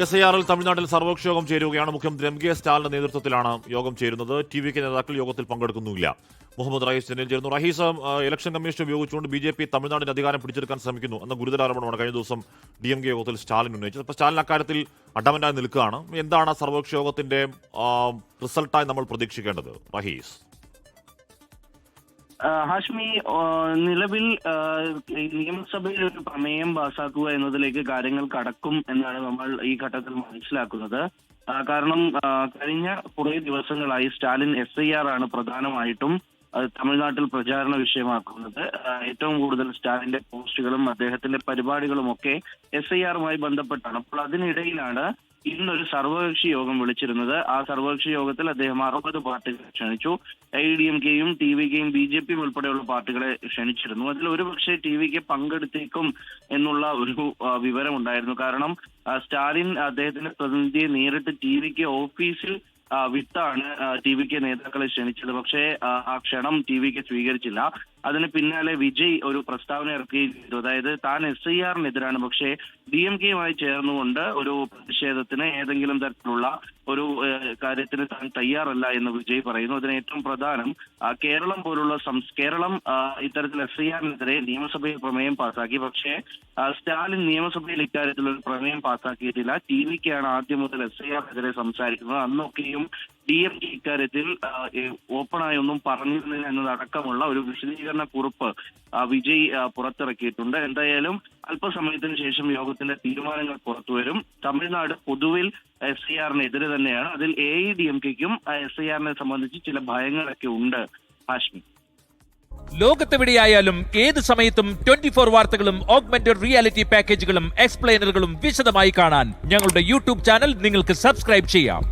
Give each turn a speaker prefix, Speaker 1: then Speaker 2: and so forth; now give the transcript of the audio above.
Speaker 1: SIR-ൽ തമിഴ്നാട്ടിൽ സർവകക്ഷി യോഗം ചേരുകയാണ്. മുഖ്യമന്ത്രി MK സ്റ്റാലിന്റെ നേതൃത്വത്തിലാണ് യോഗം ചേരുന്നത്. TVK നേതാക്കൾ യോഗത്തിൽ പങ്കെടുക്കുന്നില്ല. മുഹമ്മദ് റഹീസ് ചെന്നൈയിൽ ചേരുന്നു. റഹീസ്, ഇലക്ഷൻ കമ്മീഷൻ ഉപയോഗിച്ചുകൊണ്ട് BJP തമിഴ്നാടിന്റെ അധികാരം പിടിച്ചെടുക്കാൻ ശ്രമിക്കുന്നു എന്ന ഗുരുതര ആരോപണമാണ് കഴിഞ്ഞ ദിവസം DMK യോഗത്തിൽ സ്റ്റാലിൻ ഉന്നയിച്ചത്. അപ്പോൾ സ്റ്റാലിൻ അക്കാര്യത്തിൽ അഡമന്റായി നിൽക്കുകയാണ്. എന്താണ് സർവകക്ഷി യോഗത്തിന്റെ റിസൾട്ടായി നമ്മൾ പ്രതീക്ഷിക്കേണ്ടത് റഹീസ്?
Speaker 2: ഹാഷ്മി, നിലവിൽ നിയമസഭയിൽ ഒരു പ്രമേയം പാസാക്കുക എന്നതിലേക്ക് കാര്യങ്ങൾ കടക്കും എന്നാണ് നമ്മൾ ഈ ഘട്ടത്തിൽ മനസ്സിലാക്കുന്നത്. കാരണം കഴിഞ്ഞ കുറേ ദിവസങ്ങളായി സ്റ്റാലിൻ SIR ആണ് പ്രധാനമായിട്ടും തമിഴ്നാട്ടിൽ പ്രചാരണ വിഷയമാക്കുന്നത്. ഏറ്റവും കൂടുതൽ സ്റ്റാലിന്റെ പോസ്റ്റുകളും അദ്ദേഹത്തിന്റെ പരിപാടികളും ഒക്കെ SIR-മായി ബന്ധപ്പെട്ടാണ്. അപ്പോൾ അതിനിടയിലാണ് ഇന്നൊരു സർവകക്ഷി യോഗം വിളിച്ചിരുന്നത്. ആ സർവകക്ഷി യോഗത്തിൽ അദ്ദേഹം 60 പാർട്ടികളെ ക്ഷണിച്ചു. AIADMK-യും TVK-യും BJP-യും ഉൾപ്പെടെയുള്ള പാർട്ടികളെ ക്ഷണിച്ചിരുന്നു. അതിൽ ഒരുപക്ഷെ TVK പങ്കെടുത്തേക്കും എന്നുള്ള ഒരു വിവരമുണ്ടായിരുന്നു. കാരണം സ്റ്റാലിൻ അദ്ദേഹത്തിന്റെ പ്രതിനിധിയെ നേരിട്ട് TVK ഓഫീസിൽ വിട്ടാണ് TVK നേതാക്കളെ ക്ഷണിച്ചത്. പക്ഷേ ആ ക്ഷണം TVK സ്വീകരിച്ചില്ല. അതിന് പിന്നാലെ വിജയ് ഒരു പ്രസ്താവന ഇറക്കുകയും ചെയ്തു. അതായത് താൻ SIR-നെതിരാണ്, പക്ഷേ DMK-യുമായി ചേർന്നുകൊണ്ട് ഒരു പ്രതിഷേധത്തിന് ഏതെങ്കിലും തരത്തിലുള്ള ഒരു കാര്യത്തിന് താൻ തയ്യാറല്ല എന്ന് വിജയ് പറയുന്നു. അതിന് ഏറ്റവും പ്രധാനം കേരളം പോലുള്ള കേരളം ഇത്തരത്തിൽ SIR-നെതിരെ നിയമസഭയിൽ പ്രമേയം പാസാക്കി. പക്ഷേ സ്റ്റാലിൻ നിയമസഭയിൽ ഇക്കാര്യത്തിൽ ഒരു പ്രമേയം പാസാക്കിയിട്ടില്ല. TVK-യാണ് ആദ്യം മുതൽ SIR-നെതിരെ സംസാരിക്കുന്നത്. അന്നൊക്കെയും DMK ഇക്കാര്യത്തിൽ ഓപ്പണായി ഒന്നും പറഞ്ഞിരുന്നില്ല എന്നതടക്കമുള്ള ഒരു വിശദീകരണ കുറിപ്പ് വിജയ് പുറത്തിറക്കിയിട്ടുണ്ട്. എന്തായാലും അല്പസമയത്തിന് ശേഷം യോഗത്തിന്റെ തീരുമാനങ്ങൾ പുറത്തുവരും. തമിഴ്നാട് പൊതുവിൽ SIR-നെതിരെ തന്നെയാണ്. അതിൽ AIADMK-ക്കും SIR-നെ സംബന്ധിച്ച് ചില ഭയങ്ങളൊക്കെ ഉണ്ട്. ഹാഷ്മി,
Speaker 3: ലോകത്തെവിടെയായാലും ഏത് സമയത്തും 24 വാർത്തകളും ഓഗ്മെന്റഡ് റിയാലിറ്റി പാക്കേജുകളും എക്സ്പ്ലെയിനറുകളും വിശദമായി കാണാൻ ഞങ്ങളുടെ YouTube ചാനൽ നിങ്ങൾക്ക് സബ്സ്ക്രൈബ് ചെയ്യാം.